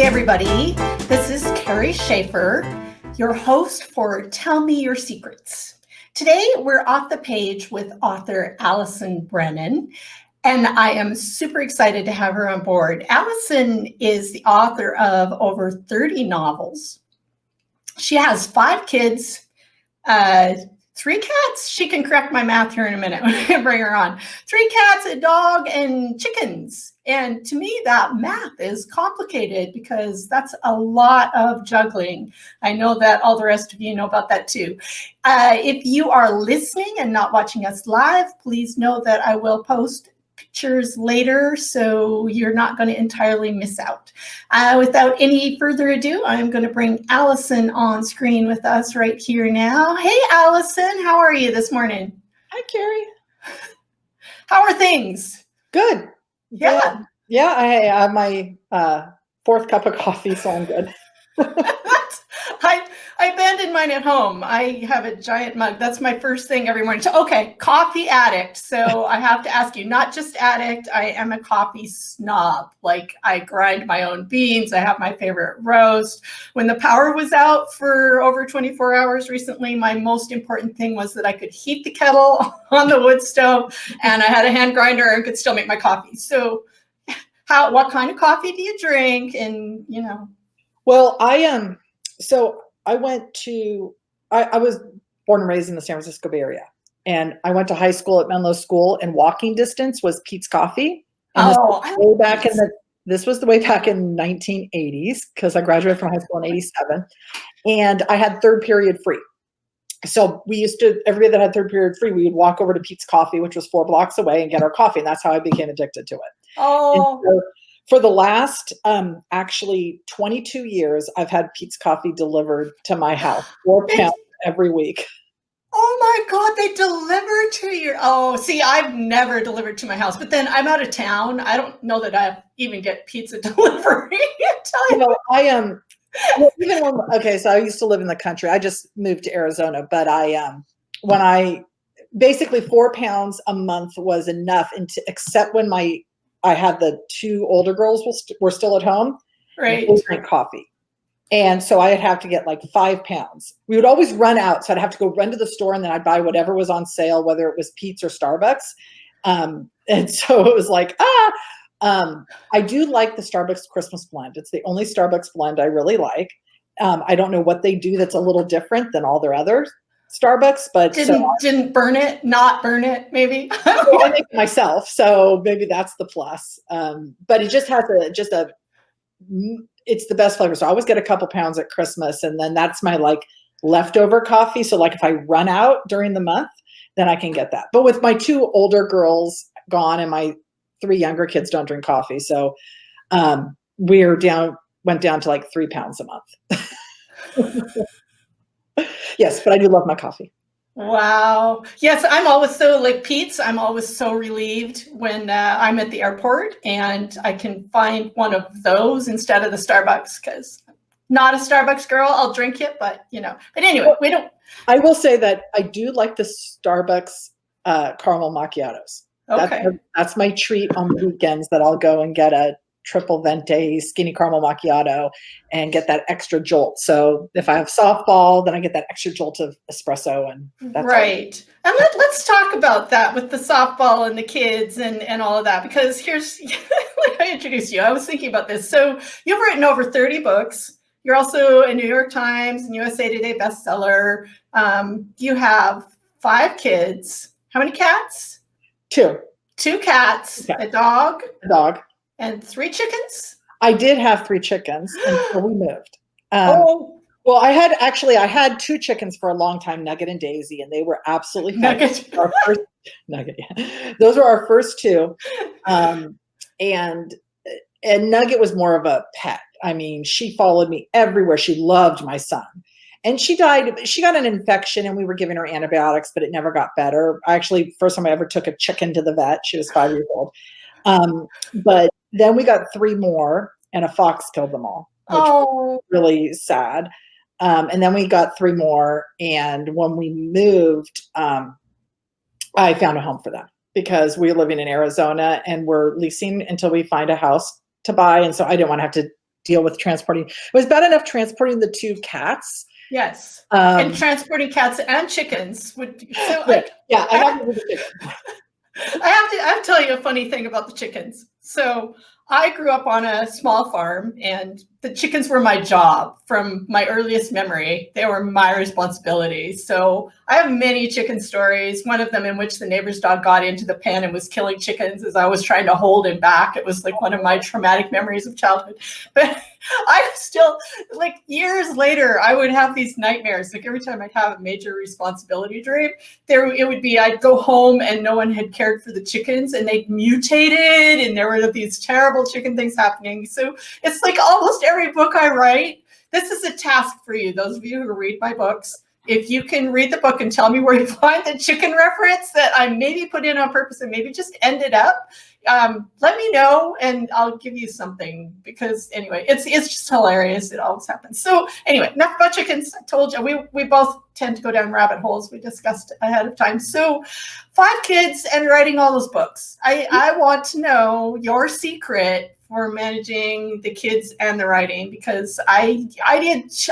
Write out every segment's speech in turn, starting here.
everybody. This is Kerry Schafer, your host for Tell Me Your Secrets. Today, we're off the page with author Allison Brennan, and I am super excited to have her on board. Allison is the author of over 30 novels. She has 5 kids, 3 cats. She can correct my math here in a minute when I bring her on. 3 cats, a dog, and chickens. And to me, that math is complicated because that's a lot of juggling. I know that all the rest of you know about that too. If you are listening and not watching us live, please know that I will post pictures later, so you're not going to entirely miss out. Without any further ado, I'm going to bring Allison on screen with us right here now. Hey, Allison, how are you this morning? Hi, Kerry. How are things? Good. Yeah. Yeah, I have my 4th cup of coffee, so I'm good. I abandoned mine at home. I have a giant mug. That's my first thing every morning. So, okay, coffee addict. So I have to ask you, not just addict, I am a coffee snob. Like, I grind my own beans. I have my favorite roast. When the power was out for over 24 hours recently, my most important thing was that I could heat the kettle on the wood stove, and I had a hand grinder and could still make my coffee. So what kind of coffee do you drink? And, Well, I was born and raised in the San Francisco Bay Area, and I went to high school at Menlo School, and walking distance was Pete's Coffee. And this was the way back in 1980s, because I graduated from high school in 87, and I had 3rd period free. So everybody that had 3rd period free, we would walk over to Pete's Coffee, which was 4 blocks away, and get our coffee. And that's how I became addicted to it. Oh. And so for the last, actually 22 years, I've had Pete's Coffee delivered to my house, 4 pounds every week. Oh my God, they deliver to your, see, I've never delivered to my house, but then I'm out of town. I don't know that I even get pizza delivery. So I used to live in the country. I just moved to Arizona, but basically 4 pounds a month was enough, except when I had the 2 older girls were still at home. Right. They drank coffee. And so I'd have to get like 5 pounds. We would always run out. So I'd have to go run to the store, and then I'd buy whatever was on sale, whether it was Pete's or Starbucks. And so it was like, I do like the Starbucks Christmas blend. It's the only Starbucks blend I really like. I don't know what they do that's a little different than all their other Starbucks, but didn't not burn it, maybe. Well, I make it myself, so maybe that's the plus. But it just has it's the best flavor. So I always get a couple pounds at Christmas, and then that's my leftover coffee. So if I run out during the month, then I can get that. But with my 2 older girls gone and my 3 younger kids don't drink coffee, so went down to 3 pounds a month. Yes, but I do love my coffee. Wow. Yes, I'm always so Pete's. I'm always so relieved when I'm at the airport and I can find one of those instead of the Starbucks, because not a Starbucks girl. I'll drink it, but But anyway, we don't. I will say that I do like the Starbucks caramel macchiatos. Okay. That's my treat on the weekends, that I'll go and get a triple venti skinny caramel macchiato and get that extra jolt. So if I have softball, then I get that extra jolt of espresso, and that's right. And let's talk about that with the softball and the kids and all of that, because here's like I introduced you. I was thinking about this. So you've written over 30 books. You're also a New York Times and USA Today bestseller. You have 5 kids. How many cats? 2. 2 cats, Okay. a dog, and 3 chickens? I did have 3 chickens until we moved. Well, I had 2 chickens for a long time, Nugget and Daisy, and they were absolutely Nugget. Our first Nugget, yeah. Those were our first 2. And Nugget was more of a pet. I mean, she followed me everywhere. She loved my son. And she died. She got an infection, and we were giving her antibiotics, but it never got better. First time I ever took a chicken to the vet. She was 5 years old. But then we got 3 more, and a fox killed them all, which was really sad. And then we got 3 more. And when we moved, I found a home for them, because we're living in Arizona and we're leasing until we find a house to buy. And so I didn't want to have to deal with transporting. It was bad enough transporting the 2 cats. Yes. And transporting cats and chickens would so I have to do the chicken. I have to tell you a funny thing about the chickens. So I grew up on a small farm, and the chickens were my job from my earliest memory. They were my responsibility. So I have many chicken stories. One of them in which the neighbor's dog got into the pen and was killing chickens as I was trying to hold him back. It was like one of my traumatic memories of childhood. But I still, like years later, I would have these nightmares. Like every time I'd have a major responsibility dream, it would be I'd go home and no one had cared for the chickens and they'd mutated and there were these terrible chicken things happening. So it's like almost every book I write, this is a task for you, those of you who read my books. If you can read the book and tell me where you find the chicken reference that I maybe put in on purpose and maybe just ended up, let me know and I'll give you something, because anyway, it's just hilarious. It always happens. So anyway, enough about chickens. I told you, we both tend to go down rabbit holes. We discussed ahead of time. So 5 kids and writing all those books. I want to know your secret for managing the kids and the writing, because I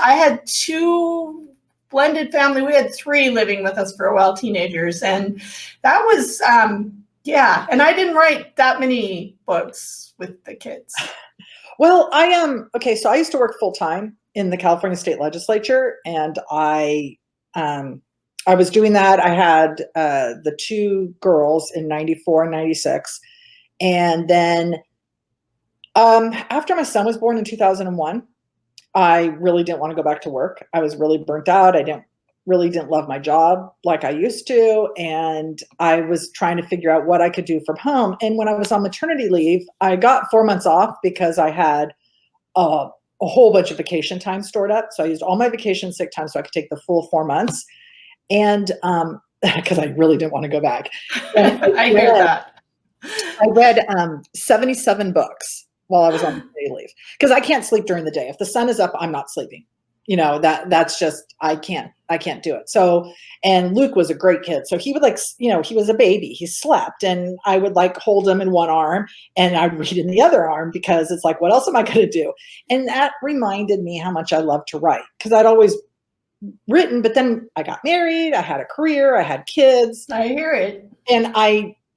had 2 blended family. We had 3 living with us for a while, teenagers, and that was and I didn't write that many books with the kids. Well, so I used to work full time in the California State Legislature, and I was doing that. I had the 2 girls in 94 and 96, and then after my son was born in 2001, I really didn't want to go back to work. I was really burnt out. I didn't love my job like I used to. And I was trying to figure out what I could do from home. And when I was on maternity leave, I got 4 months off because I had a whole bunch of vacation time stored up. So I used all my vacation sick time so I could take the full 4 months. And because I really didn't want to go back. I hear that. I read 77 books while I was on maternity leave, because I can't sleep during the day. If the sun is up, I'm not sleeping. You know, that's just, I can't do it. So, and Luke was a great kid. So he would he was a baby, he slept, and I would hold him in one arm and I'd read in the other arm, because it's like, what else am I going to do? And that reminded me how much I love to write, because I'd always written, but then I got married, I had a career, I had kids. I hear it. And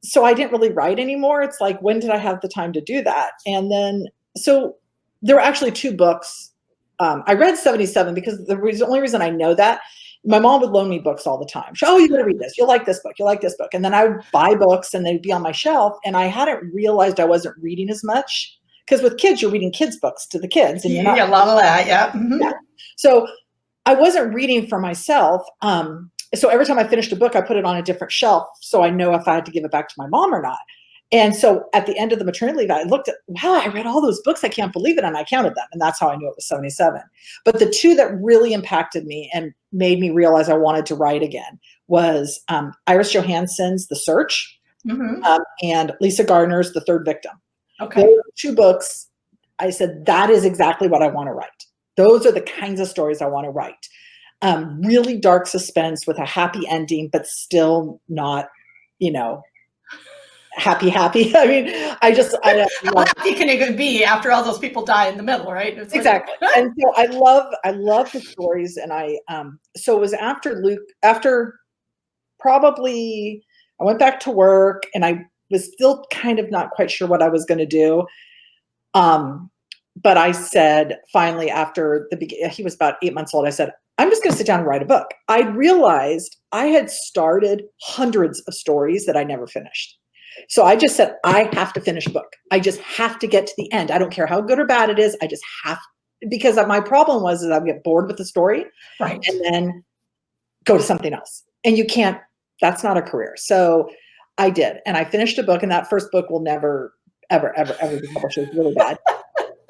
so I didn't really write anymore. It's like, when did I have the time to do that? And then, so there were actually 2 books. I read 77 because the only reason I know that, my mom would loan me books all the time. Oh, you gotta read this. You'll like this book. You'll like this book. And then I would buy books and they'd be on my shelf. And I hadn't realized I wasn't reading as much, because with kids, you're reading kids' books to the kids. And you're not, a lot of that. Yeah. Mm-hmm. Yeah. So I wasn't reading for myself. So every time I finished a book, I put it on a different shelf, so I know if I had to give it back to my mom or not. And so at the end of the maternity leave, I looked at, wow, I read all those books. I can't believe it. And I counted them. And that's how I knew it was 77. But the 2 that really impacted me and made me realize I wanted to write again was Iris Johansson's The Search, and Lisa Gardner's The Third Victim. Okay. Those 2 books, I said, that is exactly what I want to write. Those are the kinds of stories I want to write. Really dark suspense with a happy ending, but still not, happy. I mean, how happy can it be after all those people die in the middle, right? It's exactly. And so I love the stories. And so it was after probably I went back to work, and I was still kind of not quite sure what I was going to do. But I said, finally, after he was about 8 months old, I said, I'm just going to sit down and write a book. I realized I had started hundreds of stories that I never finished. So I just said, I have to finish a book. I just have to get to the end. I don't care how good or bad it is. I just have, because my problem was I would get bored with the story, right, and then go to something else. And you can't, that's not a career. So I did. And I finished a book, and that first book will never, ever be published. It was really bad.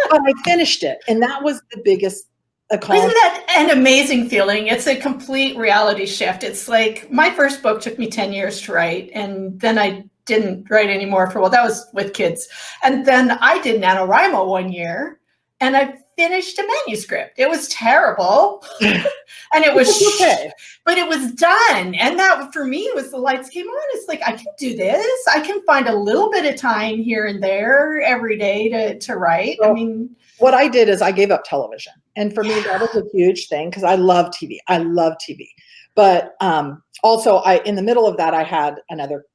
But I finished it. And that was the biggest accomplishment. Isn't that an amazing feeling? It's a complete reality shift. It's like, my first book took me 10 years to write, and then I didn't write anymore for, well, that was with kids. And then I did NaNoWriMo 1 year, and I finished a manuscript. It was terrible. And it was okay, but it was done. And that, for me, was the lights came on. It's like, I can do this. I can find a little bit of time here and there every day to write. Well, I mean, what I did is I gave up television. And for me, that was a huge thing because I love TV. I love TV. But also in the middle of that, I had another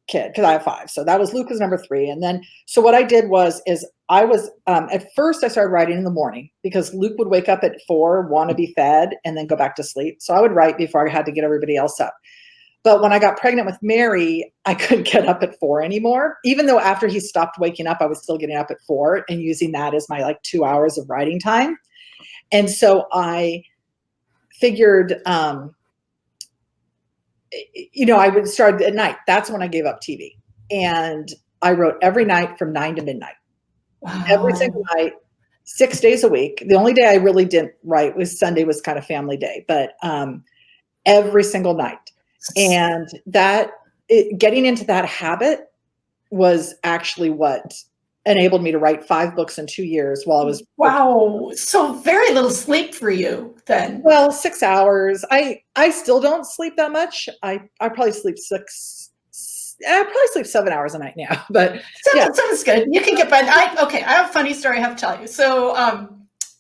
kid because I have 5. So that was Luke was number 3. And then, so what I did is I was, at first I started writing in the morning because Luke would wake up at 4, want to be fed, and then go back to sleep. So I would write before I had to get everybody else up. But when I got pregnant with Mary, I couldn't get up at 4 anymore. Even though after he stopped waking up, I was still getting up at 4 and using that as my like 2 hours of writing time. And so I figured, I would start at night. That's when I gave up TV. And I wrote every night from 9 to midnight. Wow. Every single night, 6 days a week. The only day I really didn't write was Sunday, was kind of family day, but every single night. And getting into that habit was actually what enabled me to write 5 books in 2 years while I was wow. So very little sleep for you then. Well, 6 hours. I still don't sleep that much. I probably sleep 7 hours a night now. But Seven's good. You can get by. I have a funny story I have to tell you. So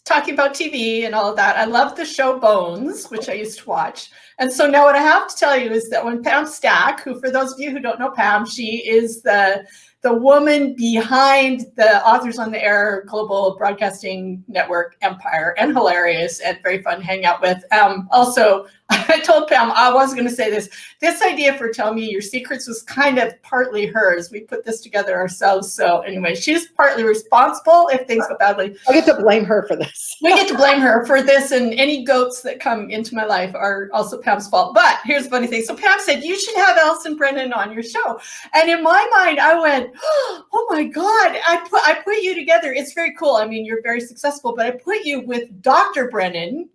talking about TV and all of that, I love the show Bones, which I used to watch. And so now what I have to tell you is that when Pam Stack, who for those of you who don't know Pam, she is the woman behind the Authors on the Air global broadcasting network empire, and hilarious and very fun to hang out with. Also, I told Pam I was going to say this idea for Tell Me Your Secrets was kind of partly hers. We put this together ourselves. So anyway, she's partly responsible if things go badly. I get to blame her for this. We get to blame her for this, and any goats that come into my life are also Pam's fault. But here's the funny thing. So Pam said, you should have Allison Brennan on your show. And in my mind, I went, oh my God, I put you together. It's very cool. I mean, you're very successful, but I put you with Dr. Brennan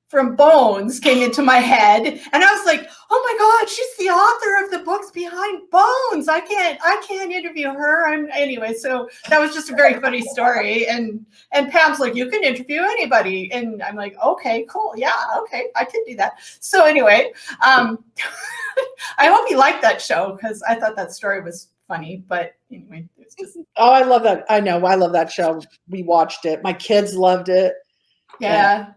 from Bones came into my head. And I was like, oh my God, she's the author of the books behind Bones. I can't interview her. Anyway, so that was just a very funny story. And Pam's like, you can interview anybody. And I'm like, okay, cool. Yeah, okay, I can do that. So anyway, I hope you liked that show because I thought that story was funny. But anyway, it's just. Oh, I love that. I know. I love that show. We watched it. My kids loved it. Yeah.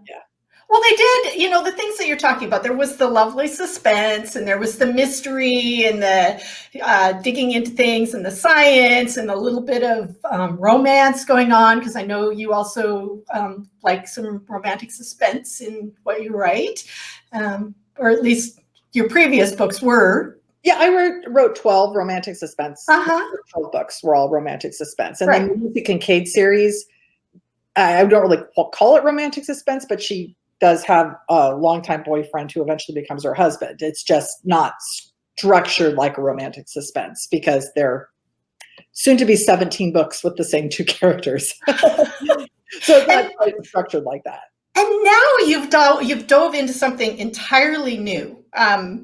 Well, they did, the things that you're talking about. There was the lovely suspense, and there was the mystery, and the digging into things, and the science, and a little bit of romance going on, because I know you also like some romantic suspense in what you write, or at least your previous books were. Yeah, I wrote 12 romantic suspense. 12 books were all romantic suspense. And then the Lucy Kincaid series, I don't really call it romantic suspense, but she does have a longtime boyfriend who eventually becomes her husband. It's just not structured like a romantic suspense because they're soon to be 17 books with the same 2 characters. So it's not quite structured like that. And now you've dove into something entirely new,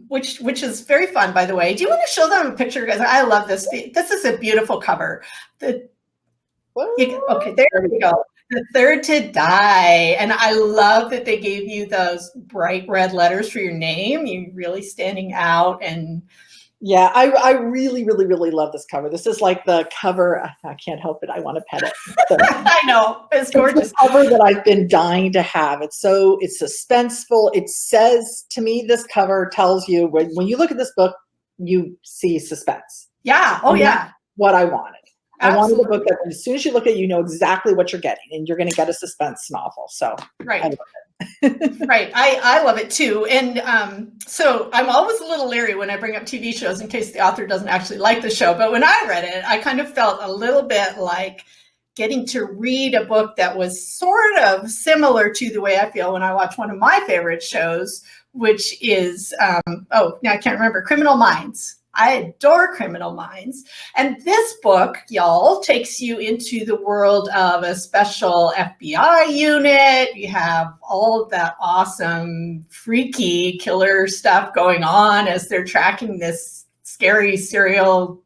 which is very fun, by the way. Do you want to show them a picture, guys? I love this. This is a beautiful cover. Okay, there we go. The Third to Die. And I love that they gave you those bright red letters for your name. You're really standing out. And yeah, I really, really, really love this cover. This is like the cover. I can't help it. I want to pet it. So, I know. It's gorgeous. It's the cover that I've been dying to have. It's suspenseful. It says to me, this cover tells you when you look at this book, you see suspense. Yeah. Oh, yeah. What I wanted. Absolutely. I wanted a book that as soon as you look at it, you know exactly what you're getting, and you're going to get a suspense novel. So right. I love it. Right. I love it too. And so I'm always a little leery when I bring up TV shows in case the author doesn't actually like the show. But when I read it, I kind of felt a little bit like getting to read a book that was sort of similar to the way I feel when I watch one of my favorite shows, which is, now I can't remember, Criminal Minds. I adore Criminal Minds. And this book, y'all, takes you into the world of a special FBI unit. You have all of that awesome, freaky killer stuff going on as they're tracking this scary serial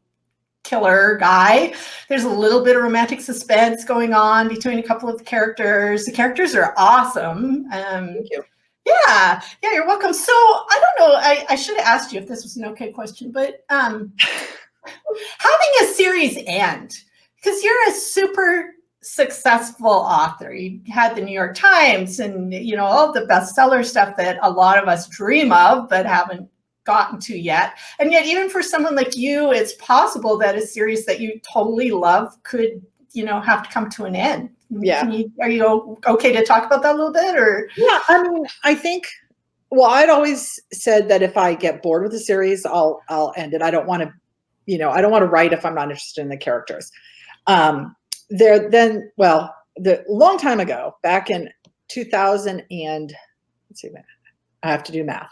killer guy. There's a little bit of romantic suspense going on between a couple of the characters. The characters are awesome. Thank you. Yeah, you're welcome. So I don't know, I should have asked you if this was an okay question, but having a series end, because you're a super successful author. You had the New York Times and, you know, all the bestseller stuff that a lot of us dream of but haven't gotten to yet. And yet, even for someone like you, it's possible that a series that you totally love could, you know, have to come to an end. Yeah. Are you okay to talk about that a little bit? Or yeah, I mean, I think, well, I'd always said that if I get bored with the series, I'll end it. I don't want to, you know, I don't want to write if I'm not interested in the characters. The long time ago, back in 2000 and let's see, I have to do math.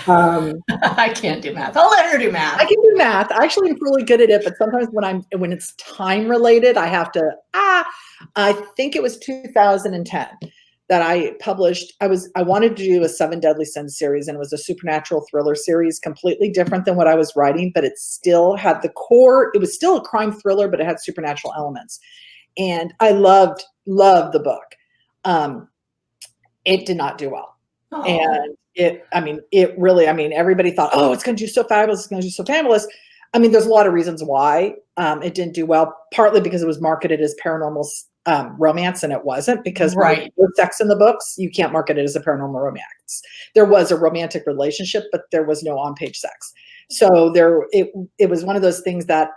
I can't do math. I'll let her do math. I can do math. I actually am really good at it, but sometimes when it's time related, I have to, I think it was 2010 that I published. I wanted to do a 7 Deadly Sins series, and it was a supernatural thriller series, completely different than what I was writing, but it still had the core. It was still a crime thriller, but it had supernatural elements. And I loved the book. It did not do well. Oh. And everybody thought, oh, it's going to do so fabulous. It's going to do so fabulous. I mean, there's a lot of reasons why it didn't do well, partly because it was marketed as paranormal romance, and it wasn't, because right. With sex in the books, you can't market it as a paranormal romance. There was a romantic relationship, but there was no on-page sex. So it was one of those things that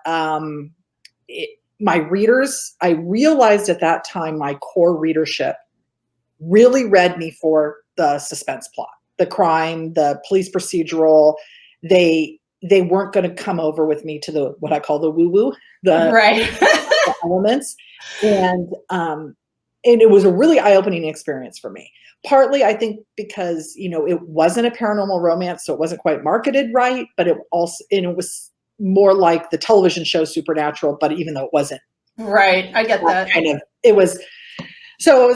my readers, I realized at that time, my core readership really read me for the suspense plot, the crime, the police procedural. They weren't going to come over with me to the, what I call the woo-woo, the elements. And it was a really eye-opening experience for me. Partly, I think, because, you know, it wasn't a paranormal romance, so it wasn't quite marketed right, but it was more like the television show Supernatural, but even though it wasn't. Right. I get that. It was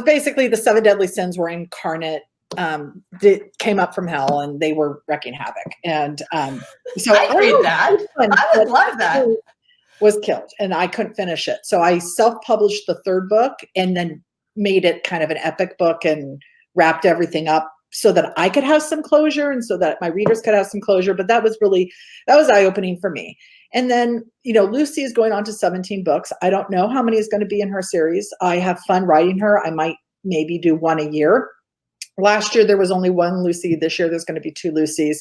basically the 7 Deadly Sins were incarnate, came up from hell, and they were wrecking havoc. And so I read that. I would love that. Was killed, and I couldn't finish it. So I self-published the 3rd book and then made it kind of an epic book and wrapped everything up so that I could have some closure and so that my readers could have some closure. But that was eye-opening for me. And then, you know, Lucy is going on to 17 books. I don't know how many is going to be in her series. I have fun writing her. I might maybe do 1 a year. Last year, there was only 1 Lucy. This year, there's going to be 2 Lucys.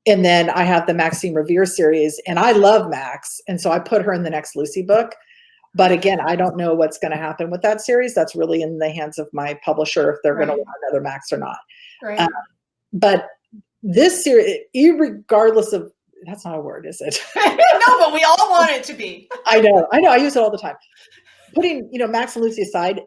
And then I have the Maxine Revere series, and I love Max. And so I put her in the next Lucy book. But again, I don't know what's going to happen with that series. That's really in the hands of my publisher, if they're going to want another Max or not. Right. But this series, regardless of, that's not a word, is it? No, but we all want it to be. I know. I use it all the time. Putting, you know, Max and Lucy aside,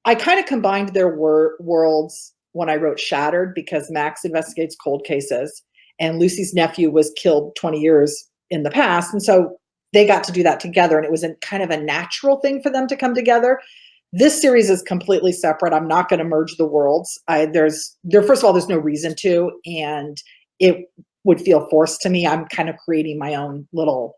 I kind of combined their worlds when I wrote Shattered, because Max investigates cold cases and Lucy's nephew was killed 20 years in the past. And so they got to do that together, and it was kind of a natural thing for them to come together. This series is completely separate. I'm not going to merge the worlds. First of all, there's no reason to, and it would feel forced to me. I'm kind of creating my own little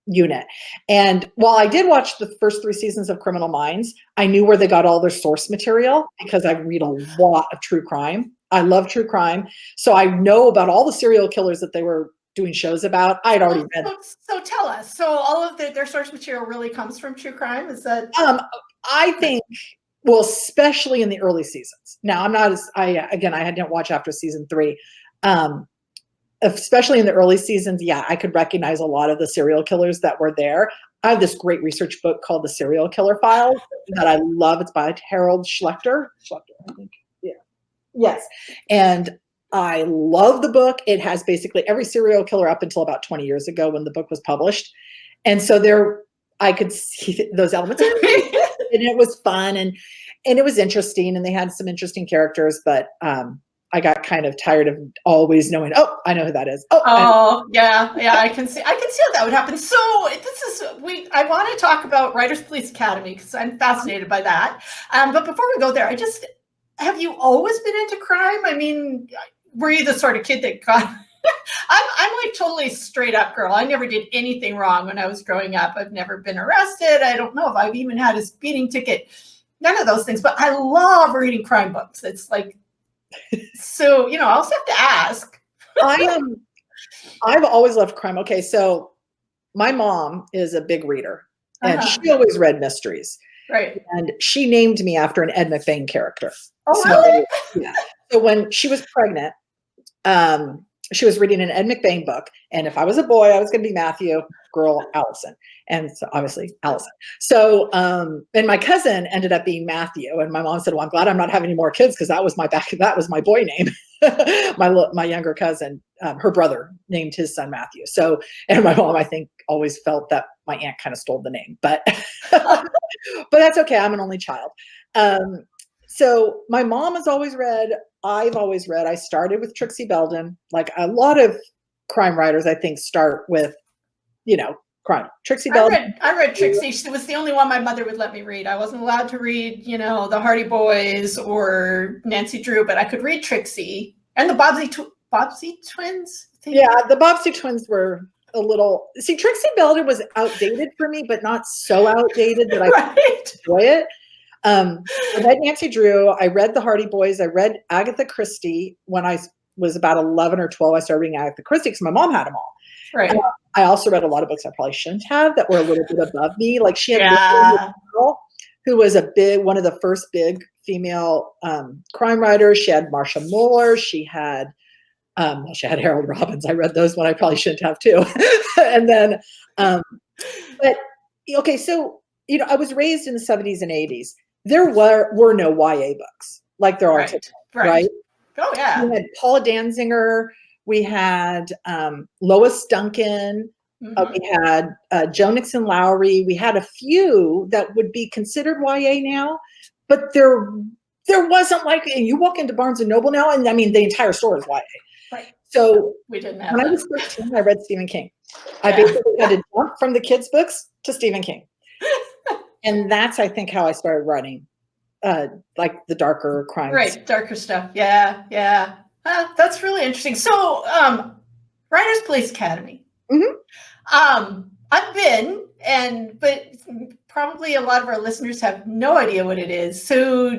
unit. And while I did watch the first 3 seasons of Criminal Minds, I knew where they got all their source material, because I read a lot of true crime. I love true crime. So I know about all the serial killers that they were doing shows about. I'd already read. So tell us. So all of their source material really comes from true crime? Is that? I think, well, especially in the early seasons. Now, I didn't watch after season 3. Especially in the early seasons, yeah, I could recognize a lot of the serial killers that were there. I have this great research book called The Serial Killer Files that I love. It's by Harold Schlechter, I think. Yeah. Yes. And I love the book. It has basically every serial killer up until about 20 years ago when the book was published. And so I could see those elements. And it was fun, and it was interesting, and they had some interesting characters, but I got kind of tired of always knowing, oh, I know who that is. Yeah, I can see how that would happen. So I want to talk about Writers Police Academy, because I'm fascinated by that. But before we go there, have you always been into crime? I mean, were you the sort of kid that got? I'm like totally straight up girl. I never did anything wrong when I was growing up. I've never been arrested. I don't know if I've even had a speeding ticket. None of those things. But I love reading crime books. It's like, so, you know, I also have to ask. I've always loved crime. Okay, so my mom is a big reader. and she always read mysteries. Right. And she named me after an Ed McBain character. Oh, So, really? yeah. So when she was pregnant, she was reading an Ed McBain book. And if I was a boy, I was going to be Matthew, girl, Allison. And so obviously Allison. So, and my cousin ended up being Matthew. And my mom said, well, I'm glad I'm not having any more kids because that was my boy name. my younger cousin, her brother named his son Matthew. So, and my mom, I think, always felt that my aunt kind of stole the name, but, but that's okay. I'm an only child. So my mom has always read. I've always read. I started with Trixie Belden. Like a lot of crime writers, I think, start with, crime. Trixie Belden. I read Trixie. She was the only one my mother would let me read. I wasn't allowed to read, the Hardy Boys or Nancy Drew, but I could read Trixie and the Bobbsey twins. Yeah, the Bobbsey twins were a little. See, Trixie Belden was outdated for me, but not so outdated that I could enjoy it. I read Nancy Drew. I read the Hardy Boys. I read Agatha Christie when I was about 11 or 12. I started reading Agatha Christie because my mom had them all. Right. I also read a lot of books I probably shouldn't have that were a little bit above me. Like she had Girl, who was one of the first big female crime writers. She had Marcia Muller. She had Harold Robbins. I read those when I probably shouldn't have too. And then, but okay, so I was raised in the 70s and 80s. There were no YA books like there are today, right? Oh yeah. We had Paula Danziger. We had Lois Duncan. We had Joe Nixon Lowry. We had a few that would be considered YA now, but there wasn't and you walk into Barnes and Noble now, and I mean the entire store is YA. Right. So we didn't have when I was 13, I read Stephen King. I basically had to jump from the kids' books to Stephen King. And that's, I think, how I started writing, like the darker crimes. Right, darker stuff. Yeah, yeah. That's really interesting. So, Writers Police Academy. Mm-hmm. I've been, but probably a lot of our listeners have no idea what it is. So,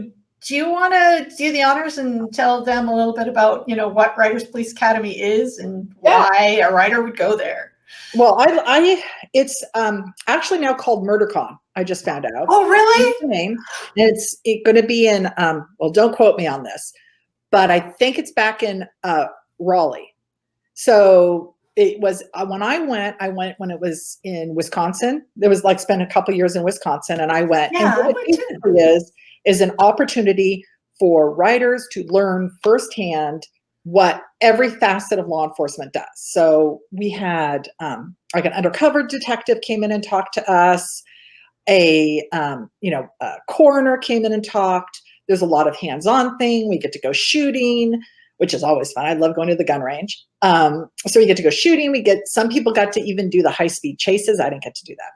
do you want to do the honors and tell them a little bit about, what Writers Police Academy is and why a writer would go there? Well, it's actually now called MurderCon. I just found out. Oh, really? That's the name. And it's going to be in, well, don't quote me on this, but I think it's back in Raleigh. So it was, when I went when it was in Wisconsin. There was spent a couple years in Wisconsin, and I went. Yeah, and what it basically is an opportunity for writers to learn firsthand what every facet of law enforcement does. So we had an undercover detective came in and talked to us. A coroner came in and talked. There's a lot of hands-on thing. We get to go shooting, which is always fun. I love going to the gun range. So we get to go shooting. Some people got to even do the high-speed chases. I didn't get to do that.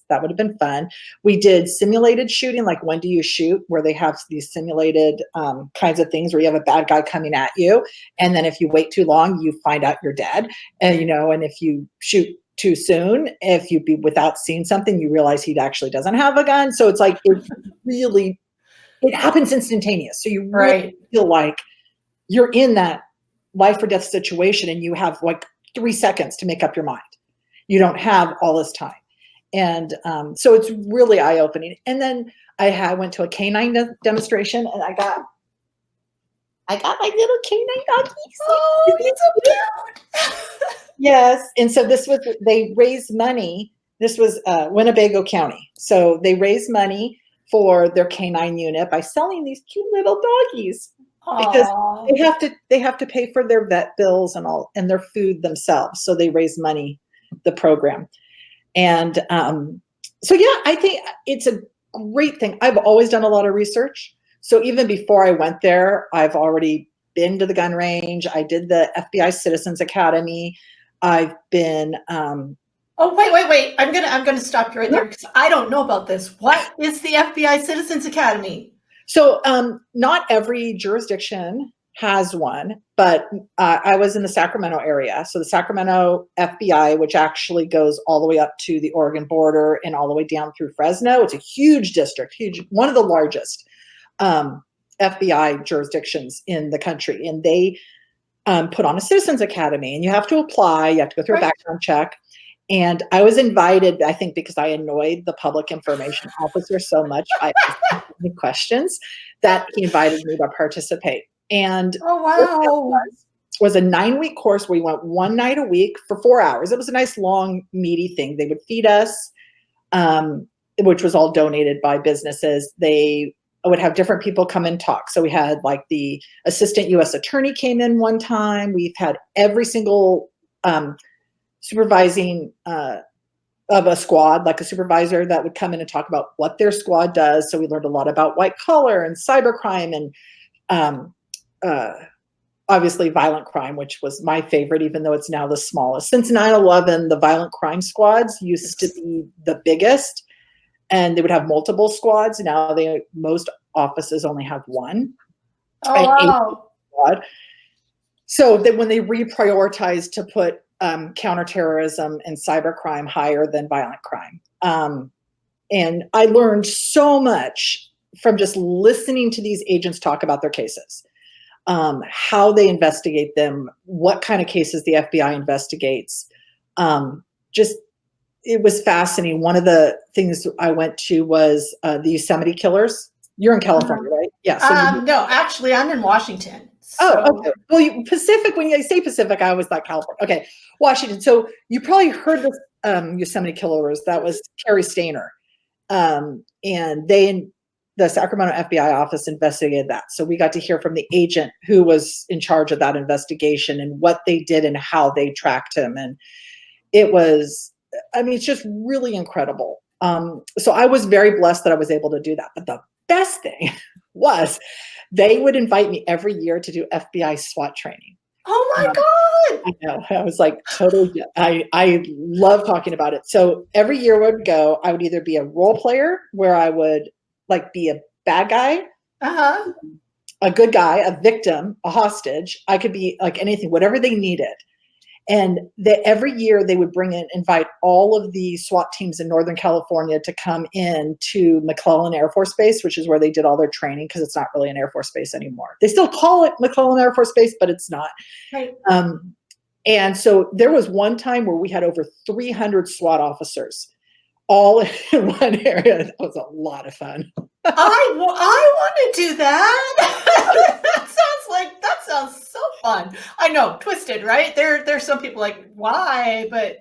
That would have been fun. We did simulated shooting, like When Do You Shoot, where they have these simulated kinds of things where you have a bad guy coming at you. And then if you wait too long, you find out you're dead. And, and if you shoot too soon, if you be without seeing something, you realize he actually doesn't have a gun. So it's it happens instantaneous. So you really feel like you're in that life or death situation, and you have 3 seconds to make up your mind. You don't have all this time. And so it's really eye-opening. And then I went to a canine demonstration, and I got my little canine doggies. Oh, it's so cute. Yes. And so they raised money. This was Winnebago County. So they raised money for their canine unit by selling these cute little doggies. Because they have to pay for their vet bills and their food themselves. So they raise money, the program. And so, yeah, I think it's a great thing. I've always done a lot of research. So even before I went there, I've already been to the gun range. I did the FBI Citizens Academy. I've been. Oh, wait. I'm gonna stop you right there because I don't know about this. What is the FBI Citizens Academy? So not every jurisdiction has one, but I was in the Sacramento area. So the Sacramento FBI, which actually goes all the way up to the Oregon border and all the way down through Fresno. It's a huge district, one of the largest FBI jurisdictions in the country. And they put on a Citizens Academy, and you have to apply. You have to go through a background check. And I was invited, I think because I annoyed the public information officer so much by asking so many questions, that he invited me to participate. And Oh, what that wow. was a 9-week course. We went one night a week for 4 hours. It was a nice, long, meaty thing. They would feed us, which was all donated by businesses. They would have different people come and talk. So we had like the assistant U.S. attorney came in one time. We've had every single supervising of a squad, like a supervisor that would come in and talk about what their squad does. So we learned a lot about white collar and cybercrime and obviously violent crime, which was my favorite, even though it's now the smallest. Since 9/11, the violent crime squads used to be the biggest, and they would have multiple squads. Now most offices only have one. Oh, wow. Squad. So that when they reprioritized to put counterterrorism and cybercrime higher than violent crime. And I learned so much from just listening to these agents talk about their cases, how they investigate them, what kind of cases the FBI investigates. It was fascinating. One of the things I went to was the Yosemite killers. You're in California, right? Yeah. So no, actually, I'm in Washington. Oh, okay. Well, Pacific, when I say Pacific, I always thought California. Okay, Washington. So you probably heard this Yosemite killers. That was Kerry Schafer. And the Sacramento FBI office investigated that. So we got to hear from the agent who was in charge of that investigation and what they did and how they tracked him. And it was, it's just really incredible. So I was very blessed that I was able to do that. But the best thing was they would invite me every year to do FBI SWAT training. Oh my God. I know. I was like, totally. I love talking about it. So every year I would go, I would either be a role player where I would like be a bad guy, a good guy, a victim, a hostage. I could be like anything, whatever they needed. And every year they would invite all of the SWAT teams in Northern California to come in to McClellan Air Force Base, which is where they did all their training, because it's not really an Air Force Base anymore. They still call it McClellan Air Force Base, but it's not. Right. And so there was one time where we had over 300 SWAT officers all in one area. That was a lot of fun. I want to do that. That sounds so fun. I know, twisted, right? There's some people like, why? But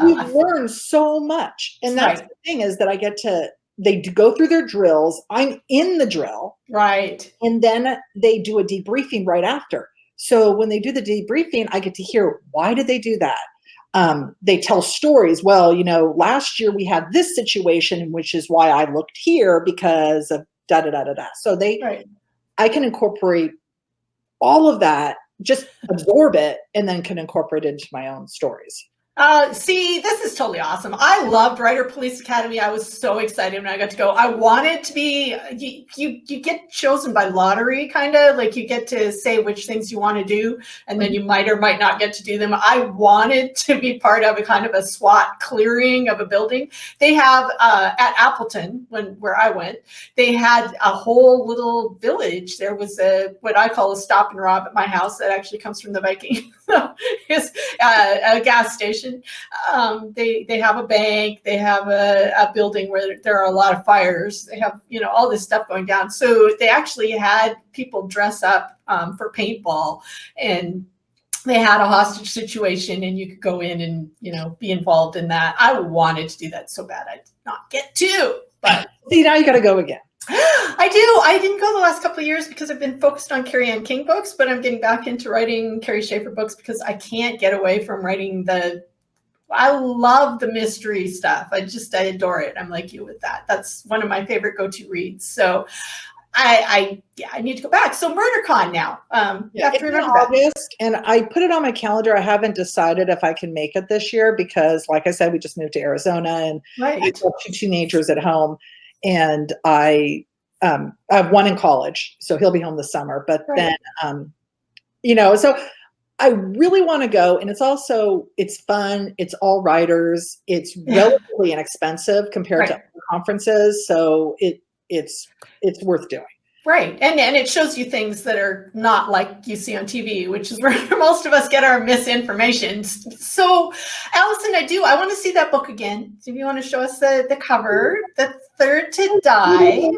we learn so much. And that's the thing, is that they go through their drills. I'm in the drill. Right. And then they do a debriefing right after. So when they do the debriefing, I get to hear, why did they do that? They tell stories. Well, last year we had this situation, which is why I looked here because of da da da da da. So I can incorporate all of that, just absorb it, and then can incorporate it into my own stories. See, this is totally awesome. I loved Writer Police Academy. I was so excited when I got to go. I wanted to be, you get chosen by lottery, kind of like you get to say which things you want to do, and then you might or might not get to do them. I wanted to be part of a kind of a SWAT clearing of a building. They have at Appleton, where I went, they had a whole little village. There was what I call a stop and rob at my house that actually comes from the Viking. It's a gas station. They have a bank. They have a building where there are a lot of fires. They have all this stuff going down. So they actually had people dress up for paintball, and they had a hostage situation, and you could go in and be involved in that. I wanted to do that so bad. I did not get to, but see, now you got to go again. I do. I didn't go the last couple of years because I've been focused on Carrie Ann King books, but I'm getting back into writing Kerry Schafer books because I can't get away from writing I love the mystery stuff. I adore it. I'm like you with that. That's one of my favorite go-to reads. So I need to go back. So MurderCon now. You have to remember August, and I put it on my calendar. I haven't decided if I can make it this year because, like I said, we just moved to Arizona, and I have 2 teenagers at home, and I have one in college, so he'll be home this summer. But then, so I really want to go, and it's fun. It's all writers. It's relatively inexpensive compared to other conferences, so it's worth doing. Right. And it shows you things that are not like you see on TV, which is where most of us get our misinformation. So, Allison, I want to see that book again. So if you want to show us the cover, The Third to Die.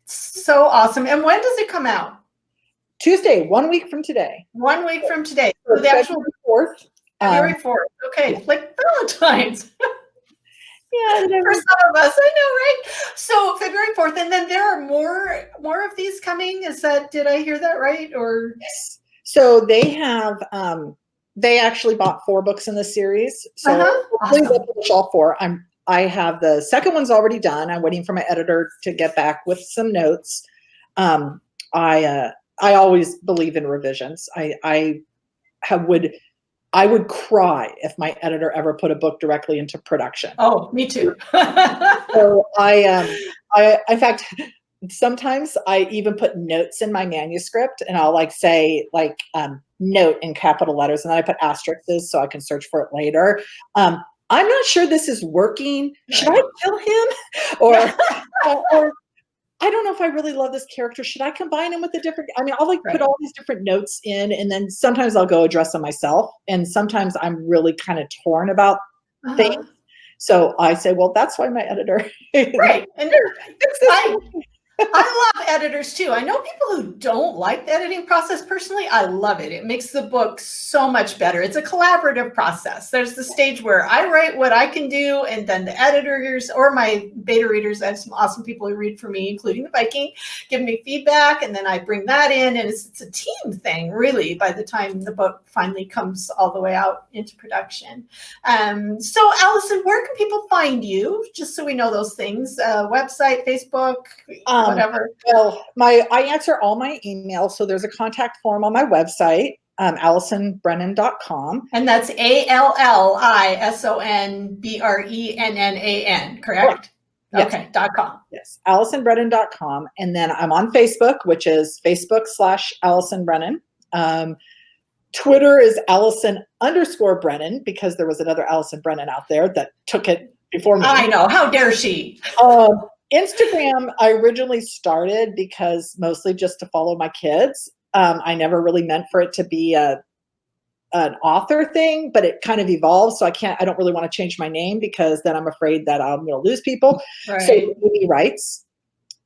So awesome. And when does it come out? Tuesday, 1 week from today. 1 week from today. So So the actual February 4th. February 4th. Okay. Yeah. Like Valentine's. Yeah, for some of us, I know, right? So February 4th, and then there are more of these coming. Did I hear that right? Or yes. So they have they actually bought 4 books in the series. So hopefully they'll publish all 4. I have the second one's already done. I'm waiting for my editor to get back with some notes. I always believe in revisions. I would cry if my editor ever put a book directly into production. Oh, me too. So in fact, sometimes I even put notes in my manuscript, and I'll say note in capital letters, and then I put asterisks so I can search for it later. I'm not sure this is working. Should I kill him? Or I don't know if I really love this character. Should I combine him with a different? I mean, I'll put all these different notes in, and then sometimes I'll go address them myself. And sometimes I'm really kind of torn about things. So I say, well, that's why my editor. Right. And I love editors too. I know people who don't like the editing process. Personally, I love it. It makes the book so much better. It's a collaborative process. There's the stage where I write what I can do, and then the editors or my beta readers, I have some awesome people who read for me, including the Viking, give me feedback, and then I bring that in, and it's a team thing, really, by the time the book finally comes all the way out into production. So, Allison, where can people find you? Just so we know those things. Website, Facebook, whatever. Well, I answer all my emails. So there's a contact form on my website, AllisonBrennan.com. And that's ALLISONBRENNAN, correct? Yes. Okay, .com. Yes, AllisonBrennan.com. And then I'm on Facebook, which is Facebook/Allison Brennan. Twitter is Allison_Brennan, because there was another Allison Brennan out there that took it before me. I know. How dare she? Instagram, I originally started because mostly just to follow my kids. I never really meant for it to be an author thing, but it kind of evolved. So I don't really want to change my name, because then I'm afraid that I'm going to lose people. Right. So AB Writes.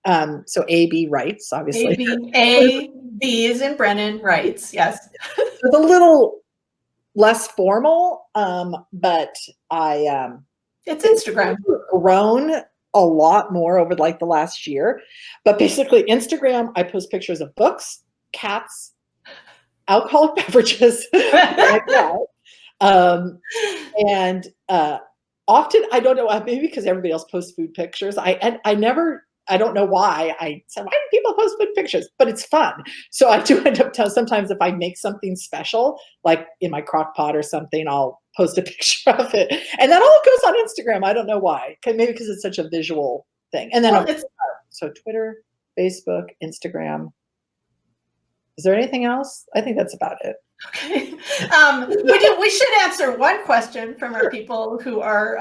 So AB Writes, obviously. A-B is in Brennan, Writes, yes. It's a little less formal, but it's Instagram. Grown a lot more over the last year. But basically Instagram, I post pictures of books, cats, alcoholic beverages, like that. And often, I don't know, maybe because everybody else posts food pictures. I don't know why I said, why do people post food pictures? But it's fun. So I do end up sometimes if I make something special, like in my crock pot or something, I'll post a picture of it. And that all goes on Instagram. I don't know why. Maybe because it's such a visual thing. And then so Twitter, Facebook, Instagram. Is there anything else? I think that's about it. Okay. We should answer one question from our people who are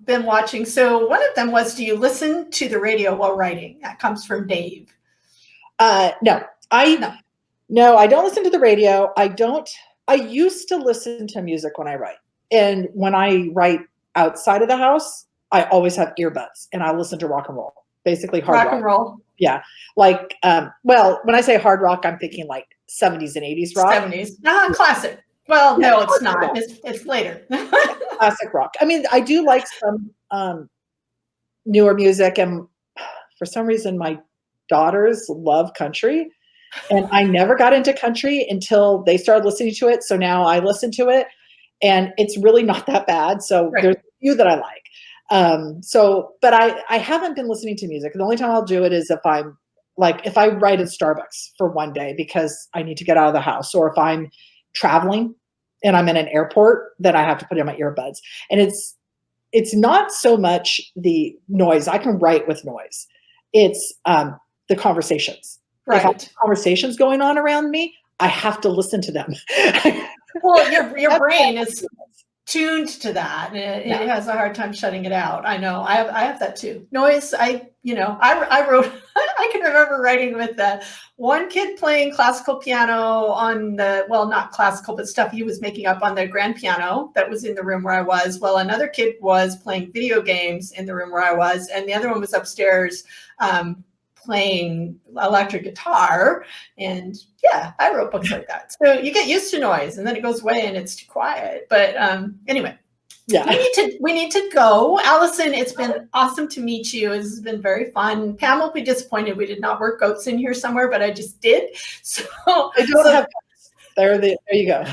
been watching. So one of them was, do you listen to the radio while writing? That comes from Dave. No, I don't listen to the radio. I used to listen to music when I write. And when I write outside of the house, I always have earbuds, and I listen to rock and roll, basically hard rock. Rock and roll. Yeah. Well, when I say hard rock, I'm thinking 70s and 80s rock. 70s. Classic. Well, no, it's not. It's later. Classic rock. I mean, I do like some newer music, and for some reason, my daughters love country, and I never got into country until they started listening to it. So now I listen to it, and it's really not that bad. So there's a few that I like. But I haven't been listening to music. The only time I'll do it is if I write at Starbucks for one day because I need to get out of the house, or if I'm traveling and I'm in an airport, then I have to put in my earbuds. And it's not so much the noise. I can write with noise. It's the conversations. Right. If I have conversations going on around me, I have to listen to them. Well, your brain is tuned to that. It has a hard time shutting it out. I know. I have that too. Noise. I wrote I can remember writing with one kid playing classical piano on not classical, but stuff he was making up on the grand piano that was in the room where I was. Well, another kid was playing video games in the room where I was, and the other one was upstairs playing electric guitar. And yeah, I wrote books like that. So you get used to noise, and then it goes away and it's too quiet. But anyway. Yeah. We need to go. Allison, it's been awesome to meet you. This has been very fun. Pam will be disappointed we did not work goats in here somewhere, but I just did. So I don't have there you go.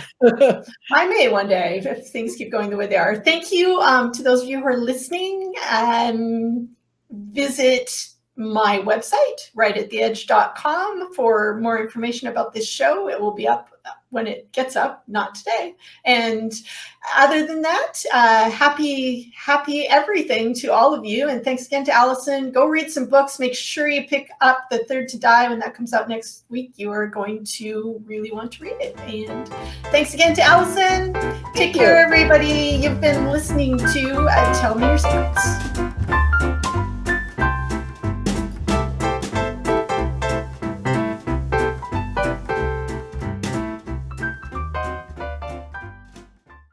I may one day if things keep going the way they are. Thank you to those of you who are listening. Visit my website, rightattheedge.com, for more information about this show. It will be up when it gets up, not today. And other than that, happy everything to all of you. And thanks again to Allison. Go read some books. Make sure you pick up The Third to Die when that comes out next week. You are going to really want to read it. And thanks again to Allison. Take care, everybody. You've been listening to Tell Me Your Secrets.